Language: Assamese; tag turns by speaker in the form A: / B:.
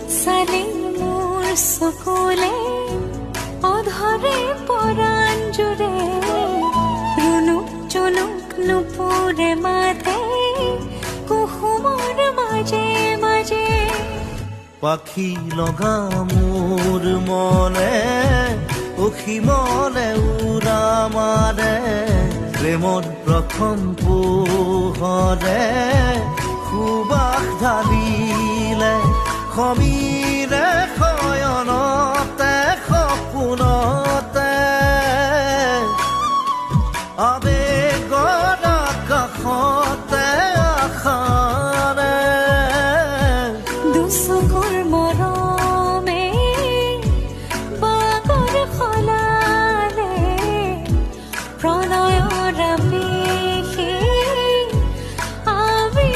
A: চালে মোৰ চকুলে অধৰে পৰাণ জুৰে ৰুণুক জুনুক নুপুৰে মাতে কুসুমৰ মাজে মাজে
B: পাখি লগা মোৰ মনে অসীমলে উৰা মাৰে প্ৰেমৰ প্ৰথম পোহৰে সুবাস ঢালিলে সমী